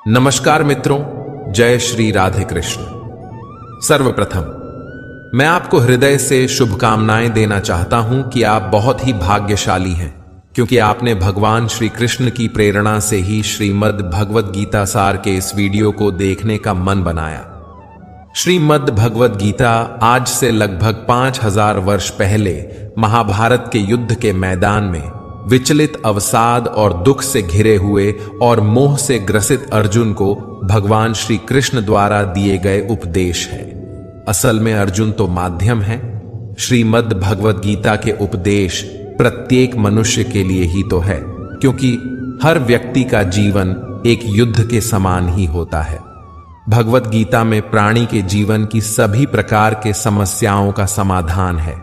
नमस्कार मित्रों, जय श्री राधे कृष्ण। सर्वप्रथम मैं आपको हृदय से शुभकामनाएं देना चाहता हूं कि आप बहुत ही भाग्यशाली हैं, क्योंकि आपने भगवान श्री कृष्ण की प्रेरणा से ही श्रीमद् भगवद गीता सार के इस वीडियो को देखने का मन बनाया। श्रीमद् भगवद गीता आज से लगभग 5000 वर्ष पहले महाभारत के युद्ध के मैदान में विचलित, अवसाद और दुख से घिरे हुए और मोह से ग्रसित अर्जुन को भगवान श्री कृष्ण द्वारा दिए गए उपदेश है। असल में अर्जुन तो माध्यम है। श्रीमद् भगवद गीता के उपदेश प्रत्येक मनुष्य के लिए ही तो है, क्योंकि हर व्यक्ति का जीवन एक युद्ध के समान ही होता है। भगवद गीता में प्राणी के जीवन की सभी प्रकार के समस्याओं का समाधान है।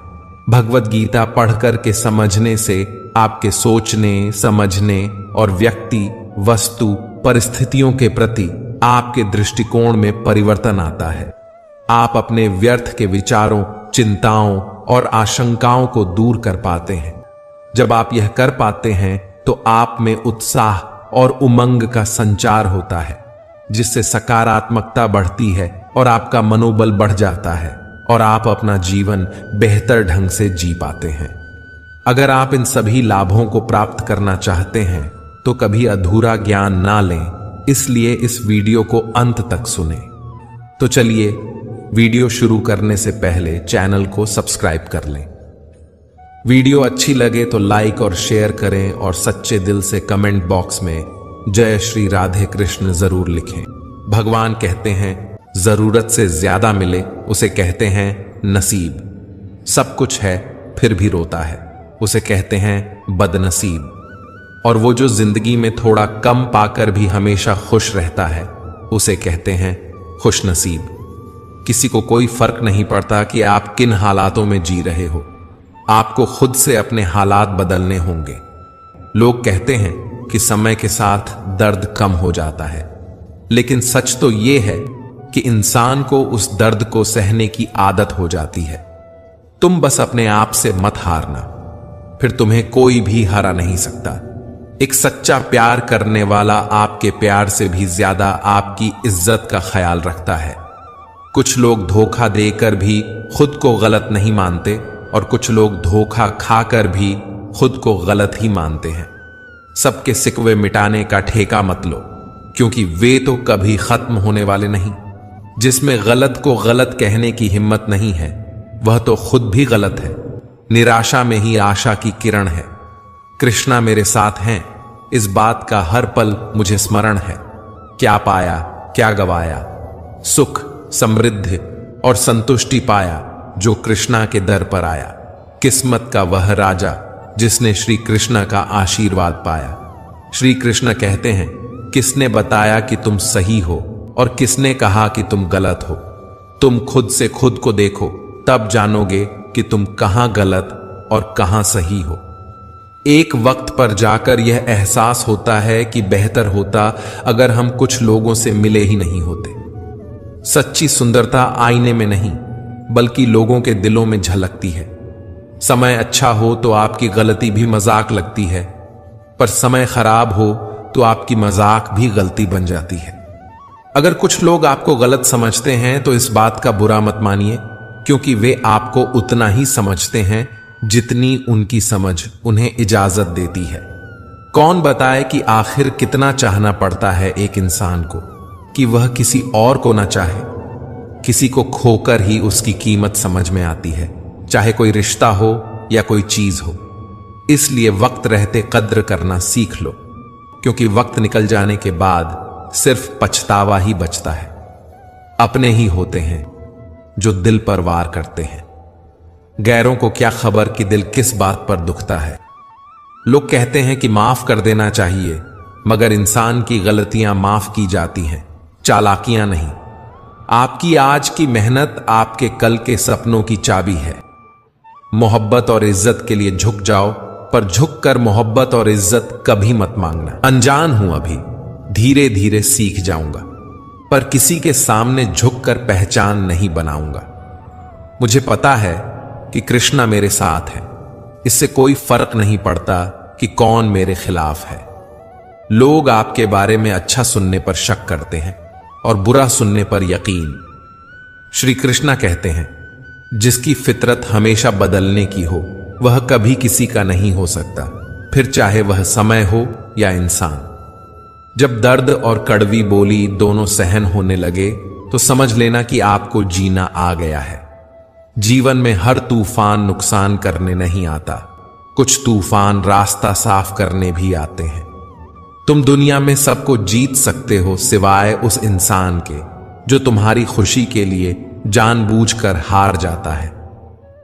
भगवद गीता पढ़कर के समझने से आपके सोचने, समझने और व्यक्ति, वस्तु, परिस्थितियों के प्रति आपके दृष्टिकोण में परिवर्तन आता है। आप अपने व्यर्थ के विचारों, चिंताओं और आशंकाओं को दूर कर पाते हैं। जब आप यह कर पाते हैं तो आप में उत्साह और उमंग का संचार होता है, जिससे सकारात्मकता बढ़ती है और आपका मनोबल बढ़ जाता है और आप अपना जीवन बेहतर ढंग से जी पाते हैं। अगर आप इन सभी लाभों को प्राप्त करना चाहते हैं तो कभी अधूरा ज्ञान ना लें, इसलिए इस वीडियो को अंत तक सुनें। तो चलिए वीडियो शुरू करने से पहले चैनल को सब्सक्राइब कर लें। वीडियो अच्छी लगे तो लाइक और शेयर करें और सच्चे दिल से कमेंट बॉक्स में जय श्री राधे कृष्ण जरूर लिखें। भगवान कहते हैं, जरूरत से ज्यादा मिले उसे कहते हैं नसीब। सब कुछ है फिर भी रोता है उसे कहते हैं बदनसीब। और वो जो जिंदगी में थोड़ा कम पाकर भी हमेशा खुश रहता है उसे कहते हैं खुशनसीब। किसी को कोई फर्क नहीं पड़ता कि आप किन हालातों में जी रहे हो, आपको खुद से अपने हालात बदलने होंगे। लोग कहते हैं कि समय के साथ दर्द कम हो जाता है, लेकिन सच तो ये है कि इंसान को उस दर्द को सहने की आदत हो जाती है। तुम बस अपने आप से मत हारना, फिर तुम्हें कोई भी हरा नहीं सकता। एक सच्चा प्यार करने वाला आपके प्यार से भी ज्यादा आपकी इज्जत का ख्याल रखता है। कुछ लोग धोखा देकर भी खुद को गलत नहीं मानते और कुछ लोग धोखा खाकर भी खुद को गलत ही मानते हैं। सबके सिकवे मिटाने का ठेका मत लो, क्योंकि वे तो कभी खत्म होने वाले नहीं। जिसमें गलत को गलत कहने की हिम्मत नहीं है वह तो खुद भी गलत है। निराशा में ही आशा की किरण है। कृष्णा मेरे साथ हैं, इस बात का हर पल मुझे स्मरण है। क्या पाया क्या गवाया, सुख, समृद्धि और संतुष्टि पाया जो कृष्णा के दर पर आया। किस्मत का वह राजा जिसने श्री कृष्ण का आशीर्वाद पाया। श्री कृष्ण कहते हैं, किसने बताया कि तुम सही हो और किसने कहा कि तुम गलत हो। तुम खुद से खुद को देखो, तब जानोगे कि तुम कहां गलत और कहां सही हो। एक वक्त पर जाकर यह एहसास होता है कि बेहतर होता अगर हम कुछ लोगों से मिले ही नहीं होते। सच्ची सुंदरता आईने में नहीं बल्कि लोगों के दिलों में झलकती है। समय अच्छा हो तो आपकी गलती भी मजाक लगती है, पर समय खराब हो तो आपकी मजाक भी गलती बन जाती है। अगर कुछ लोग आपको गलत समझते हैं तो इस बात का बुरा मत मानिए, क्योंकि वे आपको उतना ही समझते हैं जितनी उनकी समझ उन्हें इजाजत देती है। कौन बताए कि आखिर कितना चाहना पड़ता है एक इंसान को कि वह किसी और को ना चाहे। किसी को खोकर ही उसकी कीमत समझ में आती है, चाहे कोई रिश्ता हो या कोई चीज हो। इसलिए वक्त रहते कद्र करना सीख लो, क्योंकि वक्त निकल जाने के बाद सिर्फ पछतावा ही बचता है। अपने ही होते हैं जो दिल पर वार करते हैं। गैरों को क्या खबर कि दिल किस बात पर दुखता है। लोग कहते हैं कि माफ कर देना चाहिए, मगर इंसान की गलतियां माफ की जाती हैं, चालाकियां नहीं। आपकी आज की मेहनत आपके कल के सपनों की चाबी है। मोहब्बत और इज्जत के लिए झुक जाओ, पर झुककर मोहब्बत और इज्जत कभी मत मांगना। अनजान हूं अभी, धीरे धीरे सीख जाऊंगा, पर किसी के सामने झुककर पहचान नहीं बनाऊंगा। मुझे पता है कि कृष्णा मेरे साथ है, इससे कोई फर्क नहीं पड़ता कि कौन मेरे खिलाफ है। लोग आपके बारे में अच्छा सुनने पर शक करते हैं और बुरा सुनने पर यकीन। श्री कृष्णा कहते हैं, जिसकी फितरत हमेशा बदलने की हो वह कभी किसी का नहीं हो सकता, फिर चाहे वह समय हो या इंसान। जब दर्द और कड़वी बोली दोनों सहन होने लगे तो समझ लेना कि आपको जीना आ गया है। जीवन में हर तूफान नुकसान करने नहीं आता, कुछ तूफान रास्ता साफ करने भी आते हैं। तुम दुनिया में सबको जीत सकते हो सिवाय उस इंसान के जो तुम्हारी खुशी के लिए जानबूझकर हार जाता है।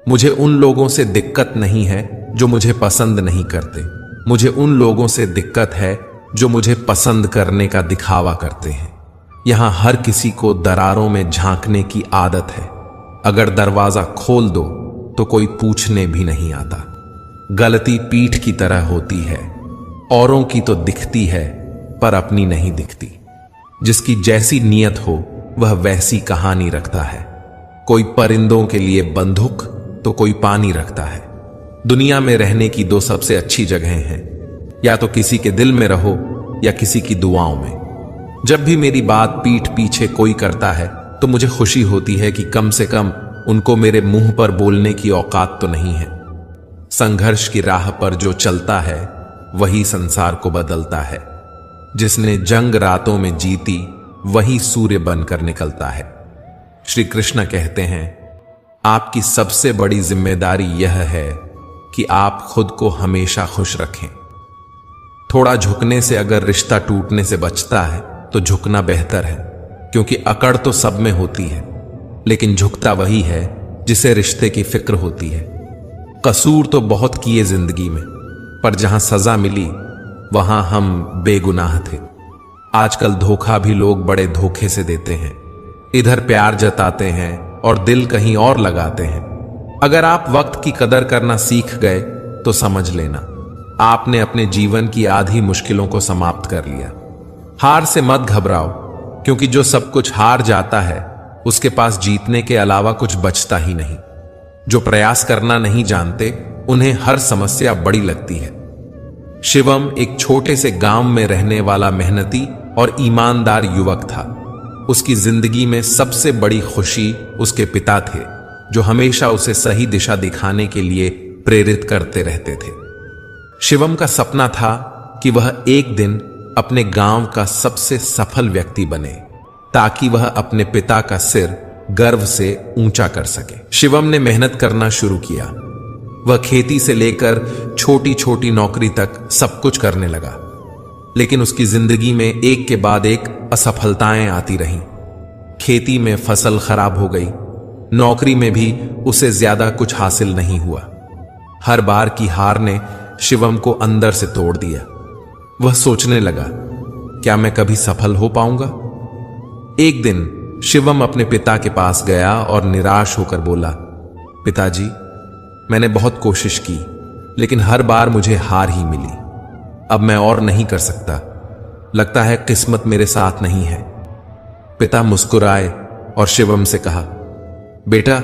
मुझे उन लोगों से दिक्कत नहीं है जो मुझे पसंद नहीं करते, मुझे उन लोगों से दिक्कत है जो मुझे पसंद करने का दिखावा करते हैं। यहां हर किसी को दरारों में झांकने की आदत है। अगर दरवाजा खोल दो तो कोई पूछने भी नहीं आता। गलती पीठ की तरह होती है, औरों की तो दिखती है पर अपनी नहीं दिखती। जिसकी जैसी नियत हो वह वैसी कहानी रखता है। कोई परिंदों के लिए बंदूक तो कोई पानी रखता है। दुनिया में रहने की दो सबसे अच्छी जगहें हैं, या तो किसी के दिल में रहो या किसी की दुआओं में। जब भी मेरी बात पीठ पीछे कोई करता है तो मुझे खुशी होती है कि कम से कम उनको मेरे मुंह पर बोलने की औकात तो नहीं है। संघर्ष की राह पर जो चलता है वही संसार को बदलता है। जिसने जंग रातों में जीती वही सूर्य बनकर निकलता है। श्री कृष्ण कहते हैं, आपकी सबसे बड़ी जिम्मेदारी यह है कि आप खुद को हमेशा खुश रखें। थोड़ा झुकने से अगर रिश्ता टूटने से बचता है तो झुकना बेहतर है, क्योंकि अकड़ तो सब में होती है, लेकिन झुकता वही है जिसे रिश्ते की फिक्र होती है। कसूर तो बहुत किए जिंदगी में, पर जहां सजा मिली वहां हम बेगुनाह थे। आजकल धोखा भी लोग बड़े धोखे से देते हैं। इधर प्यार जताते हैं और दिल कहीं और लगाते हैं। अगर आप वक्त की कदर करना सीख गए तो समझ लेना आपने अपने जीवन की आधी मुश्किलों को समाप्त कर लिया। हार से मत घबराओ, क्योंकि जो सब कुछ हार जाता है उसके पास जीतने के अलावा कुछ बचता ही नहीं। जो प्रयास करना नहीं जानते उन्हें हर समस्या बड़ी लगती है। शिवम एक छोटे से गांव में रहने वाला मेहनती और ईमानदार युवक था। उसकी जिंदगी में सबसे बड़ी खुशी उसके पिता थे, जो हमेशा उसे सही दिशा दिखाने के लिए प्रेरित करते रहते थे। शिवम का सपना था कि वह एक दिन अपने गांव का सबसे सफल व्यक्ति बने, ताकि वह अपने पिता का सिर गर्व से ऊंचा कर सके। शिवम ने मेहनत करना शुरू किया। वह खेती से लेकर छोटी छोटी नौकरी तक सब कुछ करने लगा, लेकिन उसकी जिंदगी में एक के बाद एक असफलताएं आती रहीं। खेती में फसल खराब हो गई, नौकरी में भी उसे ज्यादा कुछ हासिल नहीं हुआ। हर बार की हार ने शिवम को अंदर से तोड़ दिया। वह सोचने लगा, क्या मैं कभी सफल हो पाऊंगा? एक दिन शिवम अपने पिता के पास गया और निराश होकर बोला, पिताजी, मैंने बहुत कोशिश की, लेकिन हर बार मुझे हार ही मिली। अब मैं और नहीं कर सकता। लगता है किस्मत मेरे साथ नहीं है। पिता मुस्कुराए और शिवम से कहा, बेटा,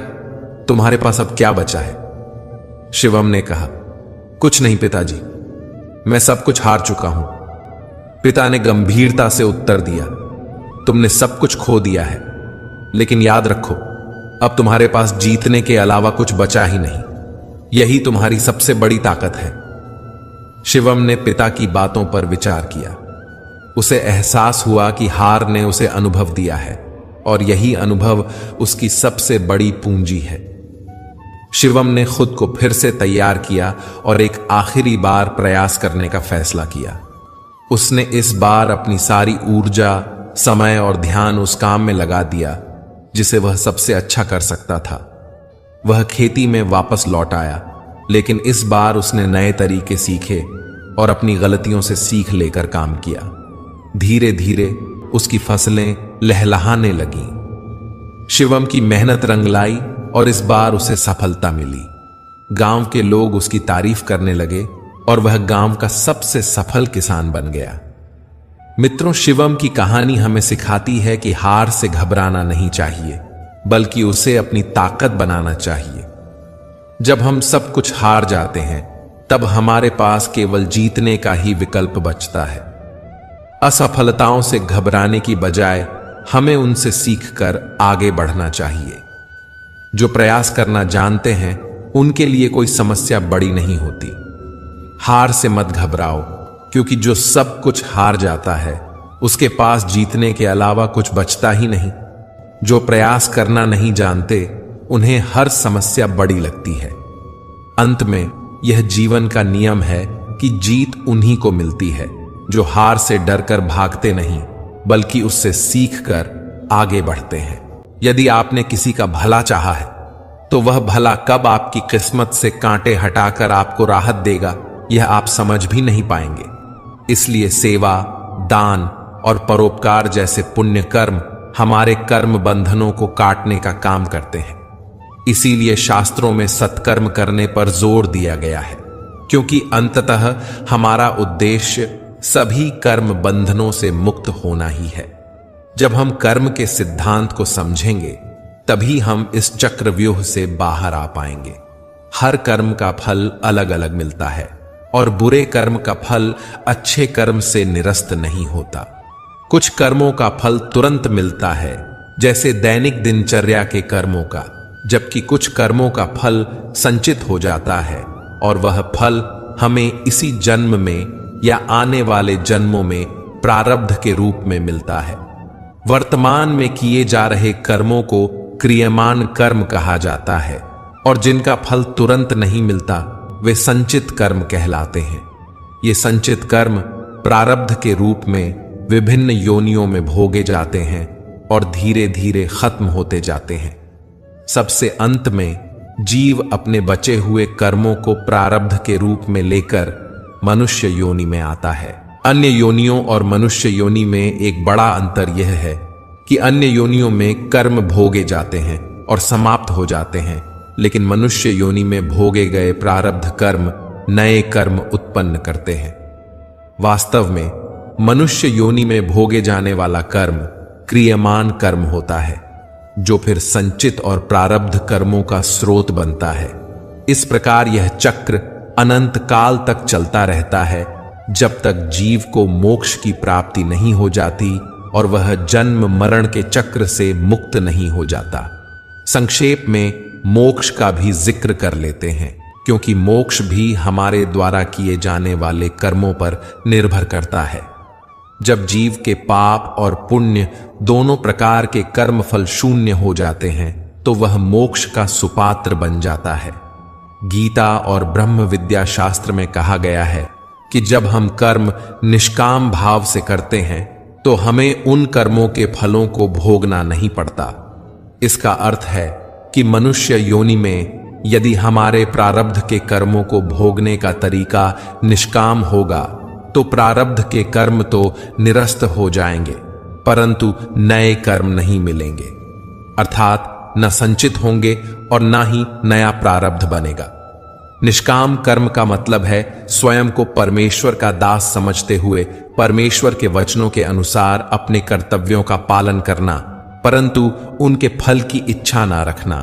तुम्हारे पास अब क्या बचा है? शिवम ने कहा, कुछ नहीं पिताजी, मैं सब कुछ हार चुका हूं। पिता ने गंभीरता से उत्तर दिया, तुमने सब कुछ खो दिया है, लेकिन याद रखो, अब तुम्हारे पास जीतने के अलावा कुछ बचा ही नहीं। यही तुम्हारी सबसे बड़ी ताकत है। शिवम ने पिता की बातों पर विचार किया। उसे एहसास हुआ कि हार ने उसे अनुभव दिया है, और यही अनुभव उसकी सबसे बड़ी पूंजी है। शिवम ने खुद को फिर से तैयार किया और एक आखिरी बार प्रयास करने का फैसला किया। उसने इस बार अपनी सारी ऊर्जा, समय और ध्यान उस काम में लगा दिया जिसे वह सबसे अच्छा कर सकता था। वह खेती में वापस लौट आया, लेकिन इस बार उसने नए तरीके सीखे और अपनी गलतियों से सीख लेकर काम किया। धीरे धीरे उसकी फसलें लहलहाने लगीं। शिवम की मेहनत रंग लाई और इस बार उसे सफलता मिली। गांव के लोग उसकी तारीफ करने लगे और वह गांव का सबसे सफल किसान बन गया। मित्रों, शिवम की कहानी हमें सिखाती है कि हार से घबराना नहीं चाहिए, बल्कि उसे अपनी ताकत बनाना चाहिए। जब हम सब कुछ हार जाते हैं, तब हमारे पास केवल जीतने का ही विकल्प बचता है। असफलताओं से घबराने की बजाय हमें उनसे सीखकर आगे बढ़ना चाहिए। जो प्रयास करना जानते हैं उनके लिए कोई समस्या बड़ी नहीं होती। हार से मत घबराओ, क्योंकि जो सब कुछ हार जाता है उसके पास जीतने के अलावा कुछ बचता ही नहीं। जो प्रयास करना नहीं जानते उन्हें हर समस्या बड़ी लगती है। अंत में यह जीवन का नियम है कि जीत उन्हीं को मिलती है जो हार से डरकर भागते नहीं, बल्कि उससे सीखकर आगे बढ़ते हैं। यदि आपने किसी का भला चाहा है तो वह भला कब आपकी किस्मत से कांटे हटाकर आपको राहत देगा, यह आप समझ भी नहीं पाएंगे। इसलिए सेवा, दान और परोपकार जैसे पुण्य कर्म हमारे कर्म बंधनों को काटने का काम करते हैं। इसीलिए शास्त्रों में सत्कर्म करने पर जोर दिया गया है, क्योंकि अंततः हमारा उद्देश्य सभी कर्म बंधनों से मुक्त होना ही है। जब हम कर्म के सिद्धांत को समझेंगे तभी हम इस चक्रव्यूह से बाहर आ पाएंगे। हर कर्म का फल अलग अलग मिलता है और बुरे कर्म का फल अच्छे कर्म से निरस्त नहीं होता। कुछ कर्मों का फल तुरंत मिलता है, जैसे दैनिक दिनचर्या के कर्मों का, जबकि कुछ कर्मों का फल संचित हो जाता है और वह फल हमें इसी जन्म में या आने वाले जन्मों में प्रारब्ध के रूप में मिलता है। वर्तमान में किए जा रहे कर्मों को क्रियमान कर्म कहा जाता है और जिनका फल तुरंत नहीं मिलता वे संचित कर्म कहलाते हैं। ये संचित कर्म प्रारब्ध के रूप में विभिन्न योनियों में भोगे जाते हैं और धीरे धीरे खत्म होते जाते हैं। सबसे अंत में जीव अपने बचे हुए कर्मों को प्रारब्ध के रूप में लेकर मनुष्य योनि में आता है। अन्य योनियों और मनुष्य योनि में एक बड़ा अंतर यह है कि अन्य योनियों में कर्म भोगे जाते हैं और समाप्त हो जाते हैं, लेकिन मनुष्य योनि में भोगे गए प्रारब्ध कर्म नए कर्म उत्पन्न करते हैं। वास्तव में मनुष्य योनि में भोगे जाने वाला कर्म क्रियमान कर्म होता है, जो फिर संचित और प्रारब्ध कर्मों का स्रोत बनता है। इस प्रकार यह चक्र अनंत काल तक चलता रहता है, जब तक जीव को मोक्ष की प्राप्ति नहीं हो जाती और वह जन्म मरण के चक्र से मुक्त नहीं हो जाता। संक्षेप में मोक्ष का भी जिक्र कर लेते हैं, क्योंकि मोक्ष भी हमारे द्वारा किए जाने वाले कर्मों पर निर्भर करता है। जब जीव के पाप और पुण्य दोनों प्रकार के कर्म फल शून्य हो जाते हैं तो वह मोक्ष का सुपात्र बन जाता है। गीता और ब्रह्म विद्या शास्त्र में कहा गया है कि जब हम कर्म निष्काम भाव से करते हैं तो हमें उन कर्मों के फलों को भोगना नहीं पड़ता। इसका अर्थ है कि मनुष्य योनि में यदि हमारे प्रारब्ध के कर्मों को भोगने का तरीका निष्काम होगा तो प्रारब्ध के कर्म तो निरस्त हो जाएंगे, परंतु नए कर्म नहीं मिलेंगे, अर्थात न संचित होंगे और न ही नया प्रारब्ध बनेगा। निष्काम कर्म का मतलब है स्वयं को परमेश्वर का दास समझते हुए परमेश्वर के वचनों के अनुसार अपने कर्तव्यों का पालन करना, परंतु उनके फल की इच्छा ना रखना।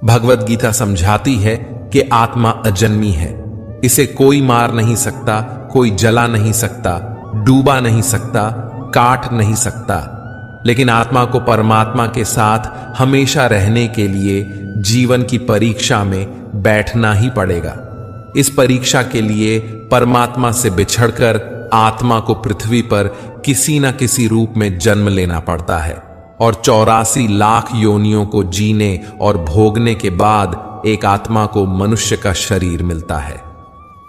भगवत गीता समझाती है कि आत्मा अजन्मी है, इसे कोई मार नहीं सकता, कोई जला नहीं सकता, डूबा नहीं सकता, काट नहीं सकता। लेकिन आत्मा को परमात्मा के साथ हमेशा रहने के लिए जीवन की परीक्षा में बैठना ही पड़ेगा। इस परीक्षा के लिए परमात्मा से बिछड़कर आत्मा को पृथ्वी पर किसी न किसी रूप में जन्म लेना पड़ता है और 84 लाख योनियों को जीने और भोगने के बाद एक आत्मा को मनुष्य का शरीर मिलता है।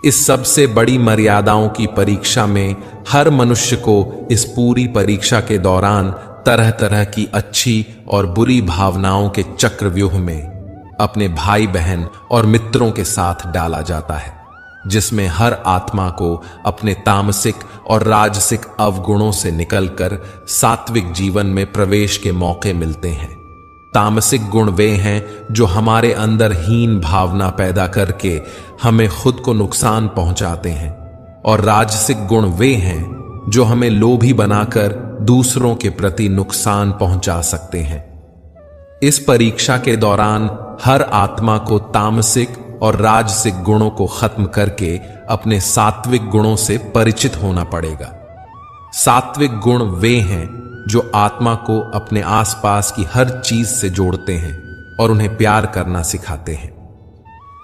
इस सबसे बड़ी मर्यादाओं की परीक्षा में हर मनुष्य को इस पूरी परीक्षा के दौरान तरह तरह की अच्छी और बुरी भावनाओं के चक्रव्यूह में अपने भाई बहन और मित्रों के साथ डाला जाता है, जिसमें हर आत्मा को अपने तामसिक और राजसिक अवगुणों से निकलकर सात्विक जीवन में प्रवेश के मौके मिलते हैं। तामसिक गुण वे हैं जो हमारे अंदर हीन भावना पैदा करके हमें खुद को नुकसान पहुंचाते हैं, और राजसिक गुण वे हैं जो हमें लोभी बनाकर दूसरों के प्रति नुकसान पहुंचा सकते हैं। इस परीक्षा के दौरान हर आत्मा को तामसिक और राजसिक गुणों को खत्म करके अपने सात्विक गुणों से परिचित होना पड़ेगा। सात्विक गुण वे हैं जो आत्मा को अपने आसपास की हर चीज से जोड़ते हैं और उन्हें प्यार करना सिखाते हैं।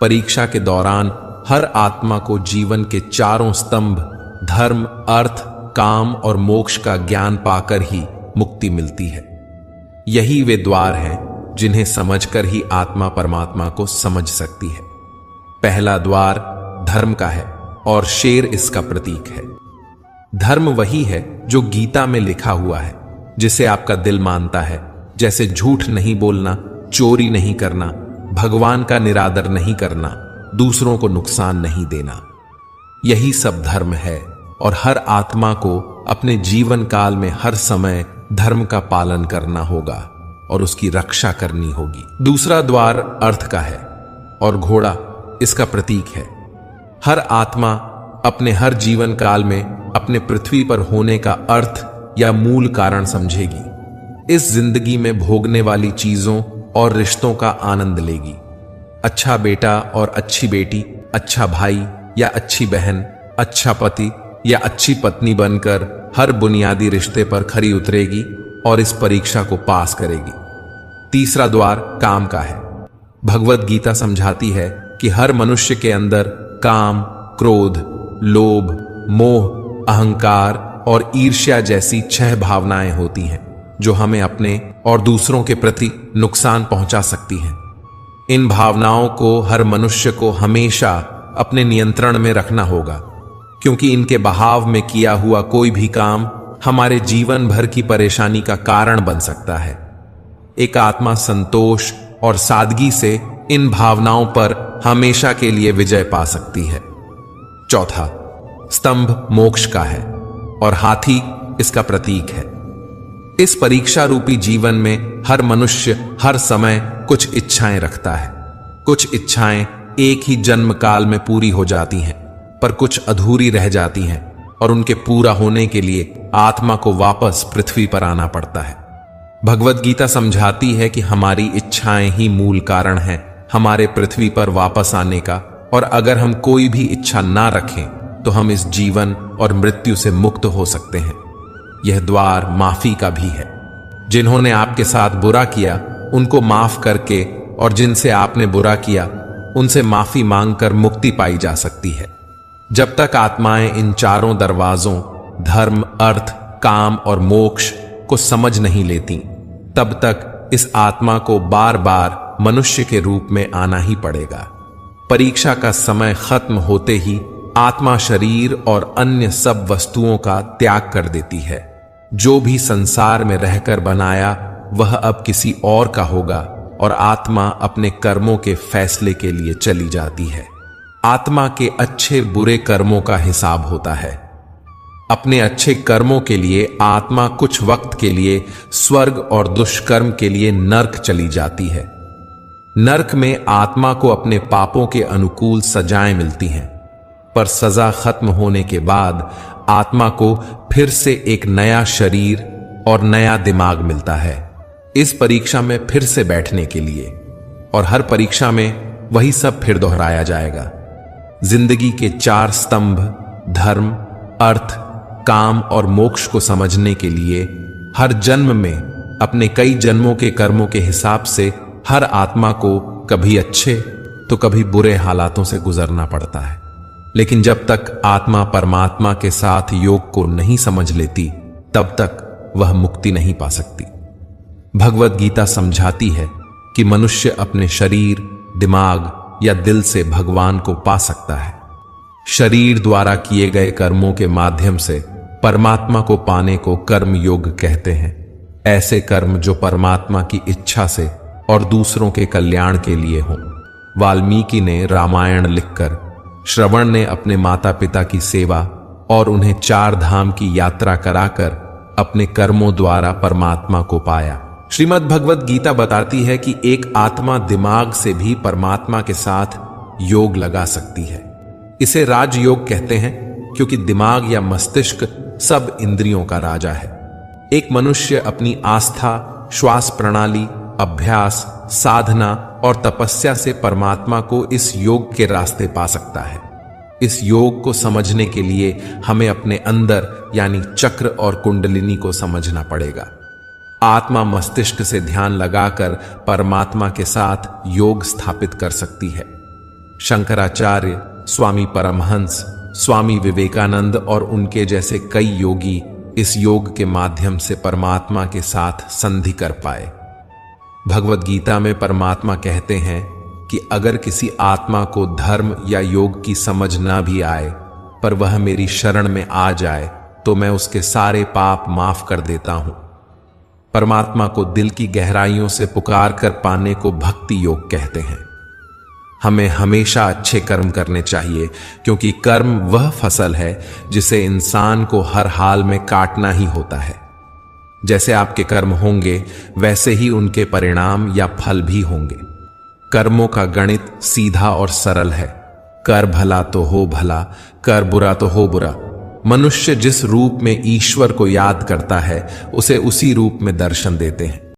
परीक्षा के दौरान हर आत्मा को जीवन के चारों स्तंभ धर्म, अर्थ, काम और मोक्ष का ज्ञान पाकर ही मुक्ति मिलती है। यही वे द्वार हैं जिन्हें समझकर ही आत्मा परमात्मा को समझ सकती है। पहला द्वार धर्म का है और शेर इसका प्रतीक है। धर्म वही है जो गीता में लिखा हुआ है, जिसे आपका दिल मानता है, जैसे झूठ नहीं बोलना, चोरी नहीं करना, भगवान का निरादर नहीं करना, दूसरों को नुकसान नहीं देना। यही सब धर्म है और हर आत्मा को अपने जीवन काल में हर समय धर्म का पालन करना होगा और उसकी रक्षा करनी होगी। दूसरा द्वार अर्थ का है और घोड़ा इसका प्रतीक है। हर आत्मा अपने हर जीवन काल में अपने पृथ्वी पर होने का अर्थ या मूल कारण समझेगी। इस जिंदगी में भोगने वाली चीजों और रिश्तों का आनंद लेगी। अच्छा बेटा और अच्छी बेटी, अच्छा भाई या अच्छी बहन, अच्छा पति या अच्छी पत्नी बनकर हर बुनियादी रिश्ते पर खरी उतरेगी और इस परीक्षा को पास करेगी। तीसरा द्वार काम का है। भगवत गीता समझाती है कि हर मनुष्य के अंदर काम, क्रोध, लोभ, मोह, अहंकार और ईर्ष्या जैसी 6 भावनाएं होती हैं जो हमें अपने और दूसरों के प्रति नुकसान पहुंचा सकती हैं। इन भावनाओं को हर मनुष्य को हमेशा अपने नियंत्रण में रखना होगा, क्योंकि इनके बहाव में किया हुआ कोई भी काम हमारे जीवन भर की परेशानी का कारण बन सकता है। एक आत्मा संतोष और सादगी से इन भावनाओं पर हमेशा के लिए विजय पा सकती है। चौथा स्तंभ मोक्ष का है और हाथी इसका प्रतीक है। इस परीक्षा रूपी जीवन में हर मनुष्य हर समय कुछ इच्छाएं रखता है। कुछ इच्छाएं एक ही जन्म काल में पूरी हो जाती हैं, पर कुछ अधूरी रह जाती हैं और उनके पूरा होने के लिए आत्मा को वापस पृथ्वी पर आना पड़ता है। भगवत गीता समझाती है कि हमारी इच्छाएं ही मूल कारण हैं हमारे पृथ्वी पर वापस आने का, और अगर हम कोई भी इच्छा ना रखें तो हम इस जीवन और मृत्यु से मुक्त हो सकते हैं। यह द्वार माफी का भी है। जिन्होंने आपके साथ बुरा किया उनको माफ करके और जिनसे आपने बुरा किया उनसे माफी मांगकर मुक्ति पाई जा सकती है। जब तक आत्माएं इन चारों दरवाजों धर्म, अर्थ, काम और मोक्ष को समझ नहीं लेती, तब तक इस आत्मा को बार बार मनुष्य के रूप में आना ही पड़ेगा। परीक्षा का समय खत्म होते ही आत्मा शरीर और अन्य सब वस्तुओं का त्याग कर देती है। जो भी संसार में रहकर बनाया वह अब किसी और का होगा और आत्मा अपने कर्मों के फैसले के लिए चली जाती है। आत्मा के अच्छे बुरे कर्मों का हिसाब होता है। अपने अच्छे कर्मों के लिए आत्मा कुछ वक्त के लिए स्वर्ग और दुष्कर्म के लिए नर्क चली जाती है। नर्क में आत्मा को अपने पापों के अनुकूल सजाएं मिलती हैं, पर सजा खत्म होने के बाद आत्मा को फिर से एक नया शरीर और नया दिमाग मिलता है इस परीक्षा में फिर से बैठने के लिए, और हर परीक्षा में वही सब फिर दोहराया जाएगा। जिंदगी के 4 स्तंभ धर्म, अर्थ, काम और मोक्ष को समझने के लिए हर जन्म में अपने कई जन्मों के कर्मों के हिसाब से हर आत्मा को कभी अच्छे तो कभी बुरे हालातों से गुजरना पड़ता है। लेकिन जब तक आत्मा परमात्मा के साथ योग को नहीं समझ लेती तब तक वह मुक्ति नहीं पा सकती। भगवत गीता समझाती है कि मनुष्य अपने शरीर, दिमाग या दिल से भगवान को पा सकता है। शरीर द्वारा किए गए कर्मों के माध्यम से परमात्मा को पाने को कर्म योग कहते हैं। ऐसे कर्म जो परमात्मा की इच्छा से और दूसरों के कल्याण के लिए हों। वाल्मीकि ने रामायण लिखकर, श्रवण ने अपने माता पिता की सेवा और उन्हें 4 धाम की यात्रा कराकर अपने कर्मों द्वारा परमात्मा को पाया। श्रीमद् भगवत गीता बताती है कि एक आत्मा दिमाग से भी परमात्मा के साथ योग लगा सकती है। इसे राजयोग कहते हैं क्योंकि दिमाग या मस्तिष्क सब इंद्रियों का राजा है। एक मनुष्य अपनी आस्था, श्वास प्रणाली, अभ्यास, साधना और तपस्या से परमात्मा को इस योग के रास्ते पा सकता है। इस योग को समझने के लिए हमें अपने अंदर यानी चक्र और कुंडलिनी को समझना पड़ेगा। आत्मा मस्तिष्क से ध्यान लगाकर परमात्मा के साथ योग स्थापित कर सकती है। शंकराचार्य, स्वामी परमहंस, स्वामी विवेकानंद और उनके जैसे कई योगी इस योग के माध्यम से परमात्मा के साथ संधि कर पाए। भगवद गीता में परमात्मा कहते हैं कि अगर किसी आत्मा को धर्म या योग की समझ ना भी आए पर वह मेरी शरण में आ जाए तो मैं उसके सारे पाप माफ कर देता हूं। परमात्मा को दिल की गहराइयों से पुकार कर पाने को भक्ति योग कहते हैं। हमें हमेशा अच्छे कर्म करने चाहिए क्योंकि कर्म वह फसल है जिसे इंसान को हर हाल में काटना ही होता है। जैसे आपके कर्म होंगे वैसे ही उनके परिणाम या फल भी होंगे। कर्मों का गणित सीधा और सरल है। कर भला तो हो भला, कर बुरा तो हो बुरा। मनुष्य जिस रूप में ईश्वर को याद करता है उसे उसी रूप में दर्शन देते हैं।